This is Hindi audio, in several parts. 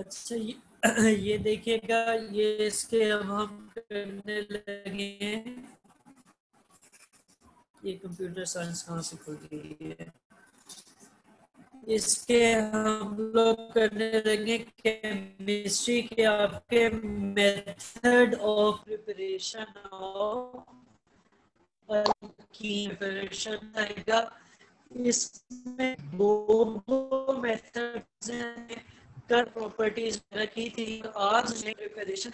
अच्छा ये देखिएगा, ये इसके अब हम करने लगे हैं। ये कंप्यूटर साइंस कहाँ से खुल गई है? इसके हम लोग करने लगे केमिस्ट्री के आपके मेथड ऑफ प्रिपरेशन ऑफ की प्रिपरेशन आएगा। इसमें दो मेथड्स हैं, कर प्रॉपर्टीज रखी थी। आज प्रिपरेशन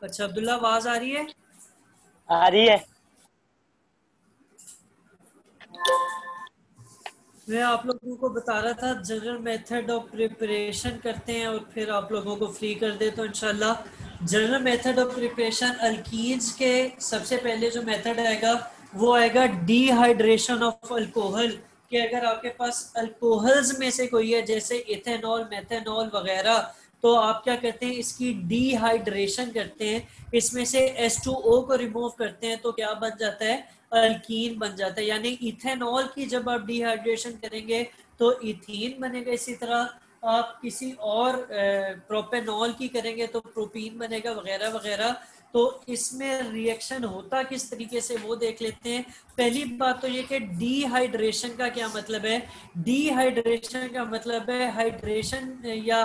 अच्छा अब्दुल्ला, आवाज आ रही है? आ रही है। मैं आप लोगों को बता रहा था जनरल मेथड ऑफ प्रिपरेशन करते हैं और फिर आप लोगों को फ्री कर दे तो इंशाल्लाह। General method of preparation alkenes के सबसे पहले जो मेथड आएगा वो आएगा डिहाइड्रेशन ऑफ अल्कोहल। कि अगर आपके पास अल्कोहल्स में से कोई है जैसे इथेनॉल, मेथेनॉल वगैरह, तो आप क्या करते हैं, इसकी डिहाइड्रेशन करते हैं, इसमें से H2O को रिमूव करते हैं, तो क्या बन जाता है, अल्कीन बन जाता है। यानी इथेनॉल की जब आप डिहाइड्रेशन करेंगे तो इथीन बनेगा। इसी तरह आप किसी और प्रोपेनॉल की करेंगे तो प्रोपीन बनेगा, वगैरह वगैरह। तो इसमें रिएक्शन होता किस तरीके से वो देख लेते हैं। पहली बात तो ये कि डिहाइड्रेशन का क्या मतलब है। डिहाइड्रेशन का मतलब है हाइड्रेशन या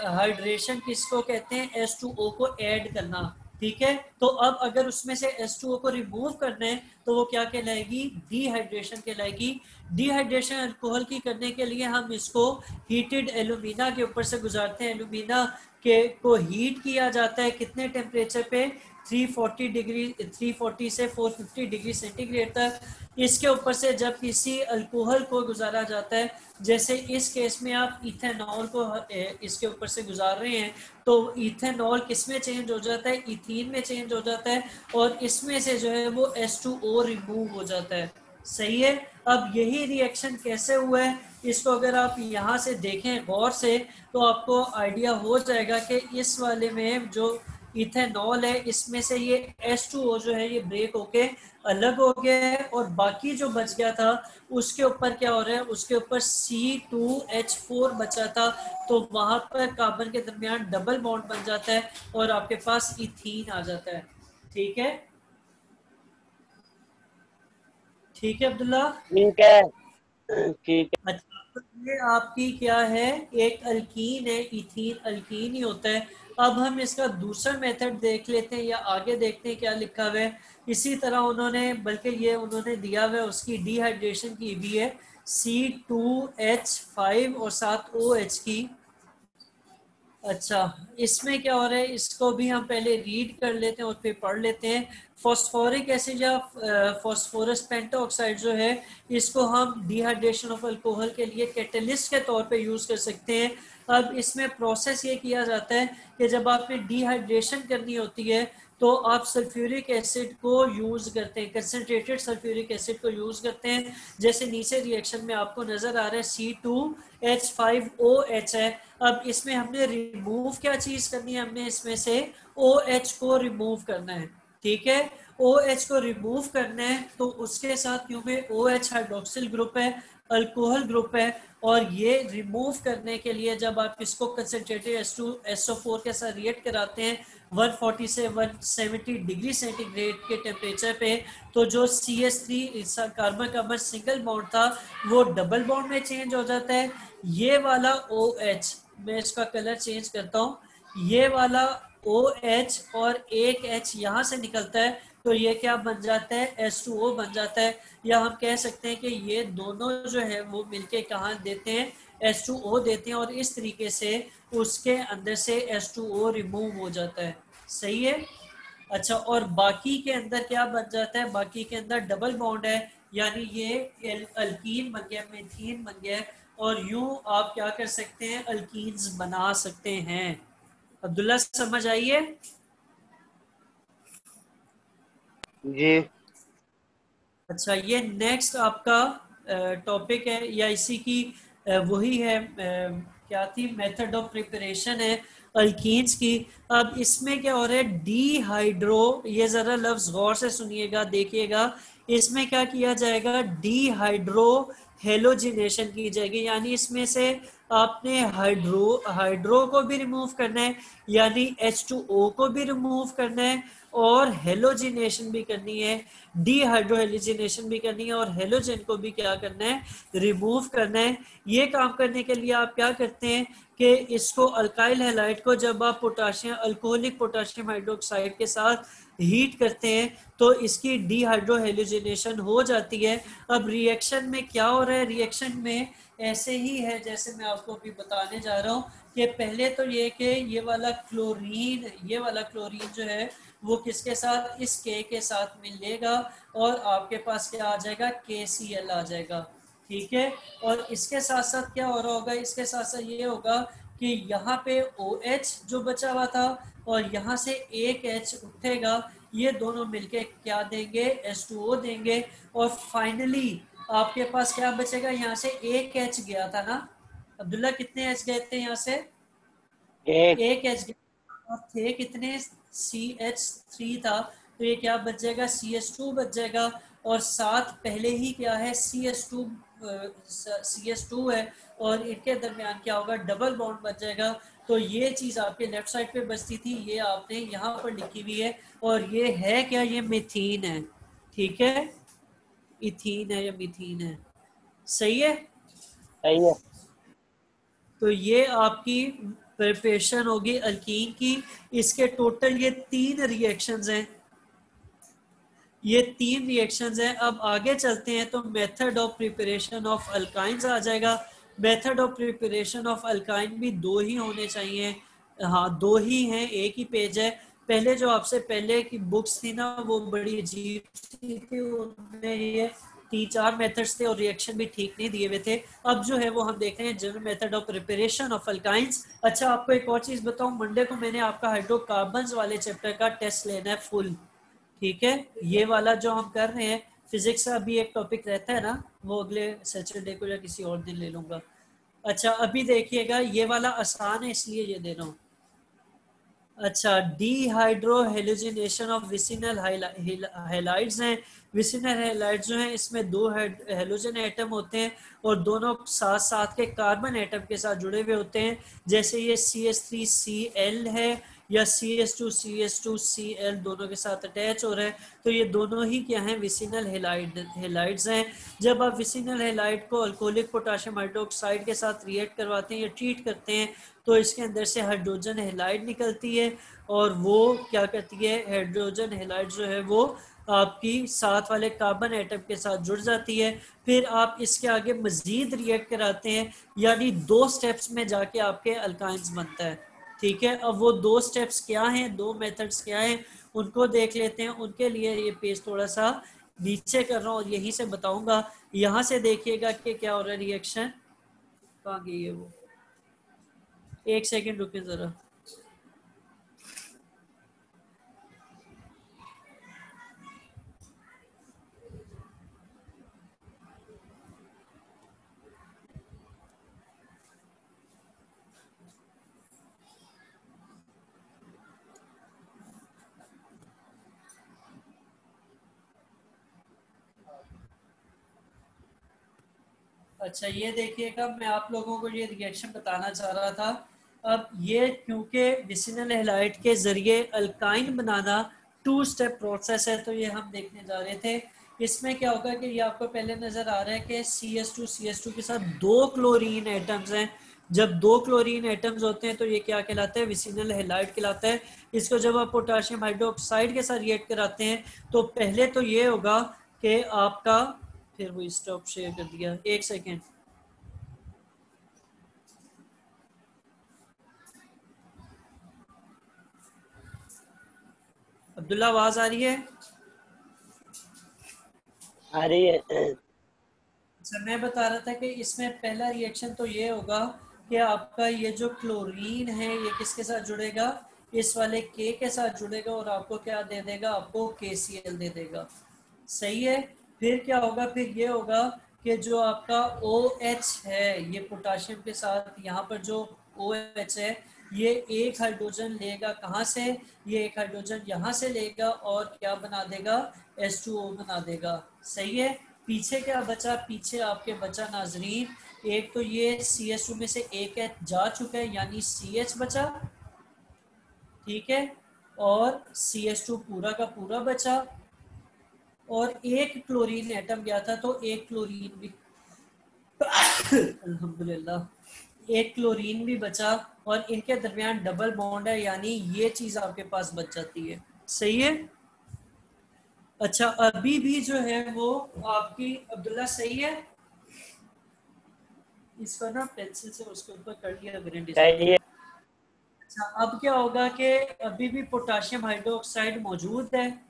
हाइड्रेशन किसको कहते हैं, H2O को ऐड करना। ठीक है, तो अब अगर उसमें से H2O को रिमूव करना है तो वो क्या कहलाएगी, डिहाइड्रेशन कहलाएगी। डिहाइड्रेशन अल्कोहल की करने के लिए हम इसको हीटेड एल्यूमिना के ऊपर से गुजारते हैं। एल्यूमिना के को हीट किया जाता है कितने टेम्परेचर पे, 340 डिग्री, 340 से 450 डिग्री सेंटीग्रेड तक। इसके ऊपर से जब किसी अल्कोहल को गुजारा जाता है, जैसे इस केस में आप इथेनॉल को इसके ऊपर से गुजार रहे हैं, तो इथेनॉल किस में चेंज हो जाता है, इथीन में चेंज हो जाता है, और इसमें से जो है वो H2O रिमूव हो जाता है। सही है। अब यही रिएक्शन कैसे हुआ है, इसको अगर आप यहाँ से देखें गौर से तो आपको आइडिया हो जाएगा कि इस वाले में जो इथेनॉल है इसमें से ये H2O जो है ये ब्रेक होके अलग हो गया है, और बाकी जो बच गया था उसके ऊपर क्या हो रहा है, उसके ऊपर C2H4 बचा था। तो वहां पर कार्बन के दरमियान डबल बॉन्ड बन जाता है और आपके पास इथीन आ जाता है। ठीक है, ठीक है अब्दुल्ला। ठीक है। ठीक है। अच्छा, तो ये आपकी क्या है, एक अल्कीन है, इथीन अल्कीन ही होता है। अब हम इसका दूसरा मेथड देख लेते हैं या आगे देखते हैं क्या लिखा हुआ है। इसी तरह उन्होंने, बल्कि ये उन्होंने दिया हुआ है, उसकी डिहाइड्रेशन की भी है, C2H5 और साथ OH की। अच्छा, इसमें क्या हो रहा है इसको भी हम पहले रीड कर लेते हैं और फिर पढ़ लेते हैं। फॉस्फोरिक एसिड या फॉस्फोरस पेंटोक्साइड जो है, इसको हम डिहाइड्रेशन ऑफ अल्कोहल के लिए कैटलिस्ट के तौर पे यूज कर सकते हैं। अब इसमें प्रोसेस ये किया जाता है कि जब आपने डिहाइड्रेशन करनी होती है तो आप सल्फ्यूरिक एसिड को यूज करते हैं, कंसनट्रेटेड सल्फ्यूरिक एसिड को यूज करते हैं। जैसे नीचे रिएक्शन में आपको नजर आ रहा है C2H5OH है। अब इसमें हमने रिमूव क्या चीज करनी है, हमने इसमें से OH को रिमूव करना है। ठीक है, OH को रिमूव करना है तो उसके साथ क्योंकि OH हाइड्रोक्सिल ग्रुप है, अल्कोहल ग्रुप है, और ये रिमूव करने के लिए जब आप इसको कंसनट्रेटेड SO4 के साथ रिएक्ट कराते हैं 140 से 170 डिग्री सेंटीग्रेड के टेम्परेचर पे, तो जो CH3 carbon carbon single bond था वो डबल बॉन्ड में चेंज हो जाता है। ये वाला OH, मैं इसका कलर चेंज करता हूँ, ये वाला OH और एक H यहाँ से निकलता है, तो ये क्या बन जाता है, H2O बन जाता है। या हम कह सकते हैं कि ये दोनों जो है वो मिलके कहाँ देते हैं, H2O देते हैं, और इस तरीके से उसके अंदर से H2O रिमूव हो जाता है। सही है। अच्छा, और बाकी के अंदर क्या बन जाता है, बाकी के अंदर डबल बॉन्ड है, यानी ये अल्कीन बन गया, मेथीन बन गया, और यूं आप क्या कर सकते हैं, अल्कीन्स बना सकते हैं। अब्दुल्ला समझ आइए। जी। अच्छा, ये नेक्स्ट आपका टॉपिक है या इसी की वही है क्या थी, मेथड ऑफ प्रिपरेशन है अल्कीन्स की। अब इसमें क्या हो रहा है, डीहाइड्रो, ये जरा लफ्ज गौर से सुनिएगा देखिएगा, इसमें क्या किया जाएगा, डीहाइड्रो हेलोजिनेशन की जाएगी, यानी इसमें से आपने हाइड्रो को भी रिमूव करना है, यानी H2O को भी रिमूव करना है, और हेलोजिनेशन भी करनी है, डीहाइड्रोहेलोजिनेशन भी करनी है, और हेलोजन को भी क्या करना है, रिमूव करना है। ये काम करने के लिए आप क्या करते हैं कि इसको अल्काइल हैलाइड को जब आप पोटाशियम अल्कोहलिक पोटाशियम हाइड्रोक्साइड के साथ हीट करते हैं तो इसकी डीहाइड्रोहेलोजिनेशन हो जाती है। अब रिएक्शन में क्या हो रहा है, रिएक्शन में ऐसे ही है जैसे मैं आपको अभी बताने जा रहा हूँ कि पहले तो ये कि ये वाला क्लोरीन जो है वो किसके साथ, इस के साथ मिलेगा और आपके पास क्या आ जाएगा, KCl आ जाएगा। ठीक है, और इसके साथ साथ क्या हो रहा होगा, इसके साथ साथ ये होगा कि यहाँ पे OH जो बचा हुआ था और यहाँ से एक H उठेगा, ये दोनों मिलके क्या देंगे, H2O देंगे, और फाइनली आपके पास क्या बचेगा, यहाँ से एक H गया था ना अब्दुल्ला, कितने H गए थे यहाँ से, एक। एक H और थे कितने, CH3 था, तो ये क्या बच जाएगा, CH2 बच जाएगा, और साथ पहले ही क्या है, CH2 है, और इनके दरमियान क्या होगा, डबल बॉन्ड बच जाएगा। तो ये चीज आपके लेफ्ट साइड पे बचती थी, ये आपने यहाँ पर लिखी हुई है, और ये है क्या, ये मिथीन है। ठीक है, इथीन है या मिथीन है, सही है। सही है। तो ये आपकी प्रिपरेशन होगी अल्कीन की। इसके टोटल ये 3 रिएक्शंस हैं, ये 3 रिएक्शंस हैं। अब आगे चलते हैं तो method of preparation of alkynes आ जाएगा। Method of preparation of alkyne भी 2 ही होने चाहिए, हाँ 2 ही हैं, एक ही पेज है। पहले जो आपसे पहले की बुक्स थी ना वो बड़ी अजीब सी थी, उनमें ये 3-4 मेथड्स थे और रिएक्शन भी ठीक नहीं दिए हुए थे। अब जो है वो हम देख रहे हैं general method of preparation of alkynes. अच्छा आपको एक और चीज बताऊं, मंडे को मैंने आपका हाइड्रोकार्बन्स वाले चैप्टर का टेस्ट लेना है फुल। ठीक है, ये वाला जो हम कर रहे हैं फिजिक्स का अभी एक टॉपिक रहता है ना, वो अगले सैटरडे को या किसी और दिन ले लूंगा। अच्छा अभी देखिएगा, ये वाला आसान है इसलिए ये दे रहा हूँ। अच्छा, डीहाइड्रोहेलोजिनेशन ऑफ विसिनल हैलाइड्स हैं। विसिनल हैलाइड्स जो हैं इसमें 2 हेलोजन एटम होते हैं और दोनों साथ साथ के कार्बन एटम के साथ जुड़े हुए होते हैं। जैसे ये CH3Cl है या CH2CH2Cl दोनों के साथ अटैच हो रहा है, तो ये दोनों ही क्या हैं, विसिनल हैलाइड्स हैं। जब आप विसिनल हैलाइड को अल्कोहलिक पोटाशियम हाइड्रोक्साइड के साथ रिएक्ट करवाते हैं या ट्रीट करते हैं तो इसके अंदर से हाइड्रोजन हैलाइड निकलती है, और वो क्या करती है, हाइड्रोजन हैलाइड जो है वो आपकी साथ वाले कार्बन एटम के साथ जुड़ जाती है। फिर आप इसके आगे मजीद रिएक्ट कराते हैं, यानी 2 स्टेप्स में जाके आपके अल्काइंस बनता है। ठीक है, अब वो 2 स्टेप्स क्या हैं, 2 मेथड्स क्या हैं, उनको देख लेते हैं। उनके लिए ये पेज थोड़ा सा नीचे कर रहा हूँ और यहीं से बताऊंगा। यहाँ से देखिएगा कि क्या हो रहा है, रिएक्शन कहाँ गई है वो, एक सेकंड रुके जरा। अच्छा ये देखिएगा, मैं आप लोगों को ये रिएक्शन बताना चाह रहा था। अब ये क्योंकि विसिनल हैलाइड के जरिए अल्काइन बनाना 2 स्टेप प्रोसेस है, तो ये हम देखने जा रहे थे। इसमें क्या होगा कि ये आपको पहले नजर आ रहा है कि CH2 के साथ 2 क्लोरीन एटम्स हैं। जब 2 क्लोरीन एटम्स होते हैं तो ये क्या कहलाता है, विसिनल हैलाइड कहलाता है। इसको जब आप पोटाशियम हाइड्रोक्साइड के साथ रिएक्ट कराते हैं तो पहले तो ये होगा कि आपका, फिर वो स्टॉप शेयर कर दिया, एक सेकेंड। अब्दुल्ला आवाज आ रही है? आ रही है। अच्छा मैं बता रहा था कि इसमें पहला रिएक्शन तो ये होगा कि आपका ये जो क्लोरीन है ये किसके साथ जुड़ेगा, इस वाले के साथ जुड़ेगा और आपको क्या दे देगा, आपको KCl दे देगा। सही है। फिर क्या होगा, फिर ये होगा कि जो आपका OH है, ये पोटाशियम के साथ यहाँ पर जो OH है, ये एक हाइड्रोजन लेगा कहाँ से, ये एक हाइड्रोजन यहाँ से लेगा और क्या बना देगा, H2O बना देगा। सही है। पीछे क्या बचा, पीछे आपके बचा नाजरीन, एक तो ये CH2 में से एक H जा चुका है यानी CH बचा, ठीक है, और CH2 पूरा का पूरा बचा, और एक क्लोरीन एटम गया था तो एक क्लोरीन भी अल्हम्दुलिल्लाह एक क्लोरीन भी बचा, और इनके दरमियान डबल बॉन्ड है यानी ये चीज आपके पास बच जाती है। सही है। अच्छा, अभी भी जो है वो आपकी अब्दुल्ला सही है, इसको ना पेंसिल से उसके ऊपर कर लिया ग्रीन डिजाइन। सही है। अच्छा, अब क्या होगा कि अभी भी पोटाशियम हाइड्रोक्साइड मौजूद है,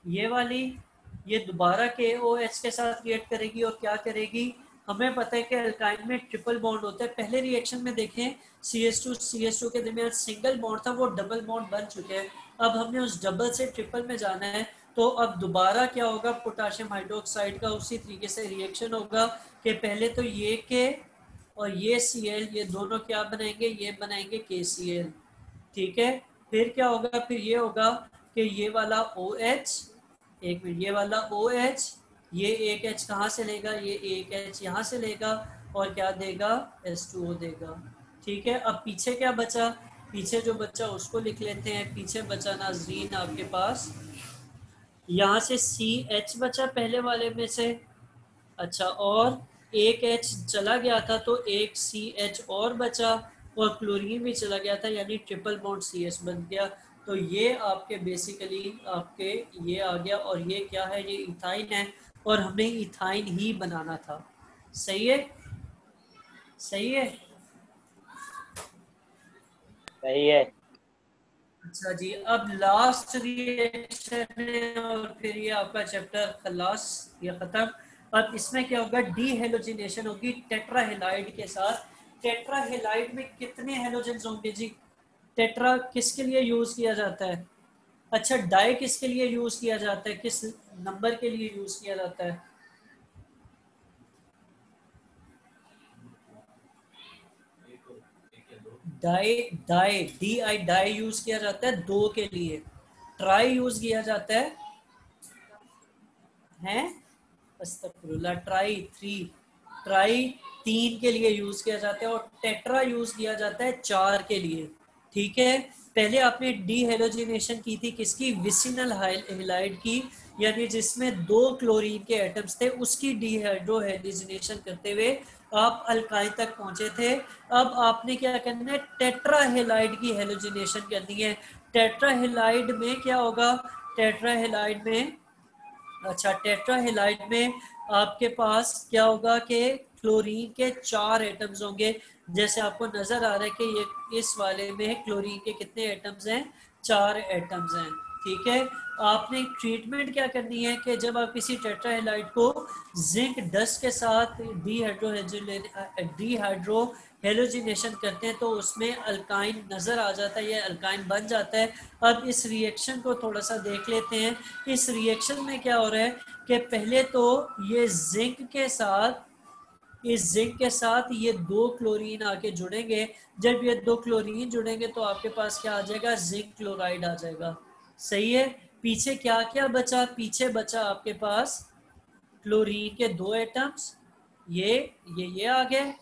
ये वाली, ये दोबारा KOH के साथ रिएक्ट करेगी और क्या करेगी, हमें पता है कि अल्काइन में ट्रिपल बॉन्ड होता है। पहले रिएक्शन में देखें CH2 के दरमियान सिंगल बॉन्ड था, वो डबल बॉन्ड बन चुके हैं। अब हमने उस डबल से ट्रिपल में जाना है, तो अब दोबारा क्या होगा, पोटाशियम हाइड्रोक्साइड का उसी तरीके से रिएक्शन होगा कि पहले तो ये के और ये Cl, ये दोनों क्या बनाएंगे, ये बनाएंगे KCl, ठीक है। फिर क्या होगा, फिर ये होगा कि ये वाला OH, एक मिनट, ये वाला OH, ये एक H कहाँ से लेगा, ये एक H यहाँ से लेगा और क्या देगा, H2O देगा, ठीक है। अब पीछे क्या बचा, पीछे जो बचा उसको लिख लेते हैं। पीछे बचा नाजरीन आपके पास, यहाँ से CH बचा पहले वाले में से, अच्छा, और एक H चला गया था तो एक CH और बचा, और क्लोरीन भी चला गया था यानी ट्रिपल बॉन्ड CH बन गया। तो ये आपके बेसिकली आपके ये आ गया, और ये क्या है, ये इथाइन है, और हमें इथाइन ही बनाना था। सही है, सही है। सही है। अच्छा जी, अब लास्ट रिएक्शन है और फिर ये आपका चैप्टर खलास, ये खत्म। अब इसमें क्या होगा, डीहेलोजिनेशन होगी टेट्राहेलाइड के साथ। टेट्राहेलाइड में कितने हेलोजेंस होंगे जी, टेट्रा किसके लिए यूज किया जाता है, अच्छा डाई किसके लिए यूज किया जाता है, किस नंबर के लिए यूज किया जाता है, di, di DI di use किया जाता है 2 के लिए, ट्राई यूज किया जाता है अस्तगफुरुल्लाह, ट्राई 3, ट्राई 3 के लिए यूज किया जाता है, और टेट्रा यूज किया जाता है 4 के लिए, ठीक है। पहले आपने डीहेलोजिनेशन की थी किसकी, विसिनल हेलाइड की, यानी जिसमें 2 क्लोरीन के एटम्स थे, उसकी डीहाइड्रोहेलोजिनेशन करते हुए आप अल्काइन तक पहुंचे थे। अब आपने क्या करना है, टेट्राहेलाइड की हेलोजिनेशन करनी है। टेट्राहेलाइड में क्या होगा, टेट्राहेलाइड में, अच्छा टेट्राहेलाइड में आपके पास क्या होगा कि क्लोरीन के 4 एटम्स होंगे, जैसे आपको नजर आ रहा है कि ये इस वाले में क्लोरीन के कितने एटम्स हैं, 4 एटम्स हैं, ठीक है। आपने ट्रीटमेंट क्या करनी है कि जब आप किसी टेट्राहेलाइड को जिंक डस्ट के साथ डीहाइड्रो हेलोजिनेशन करते हैं तो उसमें अल्काइन नज़र आ जाता है, ये अल्काइन बन जाता है। अब इस रिएक्शन को थोड़ा सा देख लेते हैं। इस रिएक्शन में क्या हो रहा है कि पहले तो ये जिंक के साथ, इस जिंक के साथ ये 2 क्लोरीन आके जुड़ेंगे। जब ये 2 क्लोरीन जुड़ेंगे तो आपके पास क्या आ जाएगा, जिंक क्लोराइड आ जाएगा। सही है। पीछे क्या क्या बचा, पीछे बचा आपके पास क्लोरीन के 2 एटम्स, ये आ गए,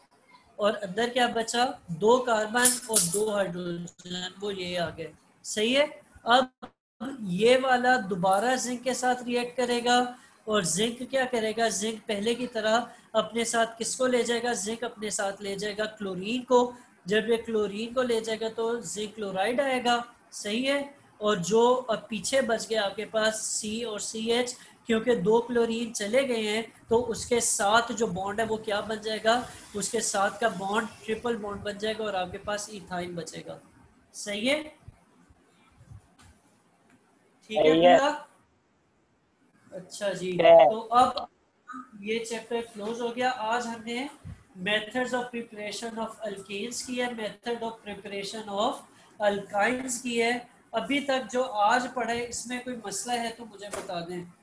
और अंदर क्या बचा, 2 कार्बन और 2 हाइड्रोजन, वो ये आ गए। सही है। अब ये वाला दोबारा जिंक के साथ रिएक्ट करेगा, और जिंक क्या करेगा, जिंक पहले की तरह अपने साथ किसको ले जाएगा, जिंक अपने साथ ले जाएगा क्लोरीन को। जब ये क्लोरीन को ले जाएगा तो जिंक क्लोराइड आएगा। सही है। और जो अब पीछे बच गया आपके पास C और CH, क्योंकि 2 क्लोरीन चले गए हैं तो उसके साथ जो बॉन्ड है वो क्या बन जाएगा, उसके साथ का बॉन्ड ट्रिपल बॉन्ड बन जाएगा और आपके पास इथाइन बचेगा। सही है, ठीक है सही है। अब्दुल्ला। अच्छा जी, है। तो अब ये चैप्टर क्लोज हो गया। आज हमने methods of preparation of alkanes की है, method of preparation of alkynes की है। अभी तक जो आज पढ़े इसमें कोई मसला है तो मुझे बता दें।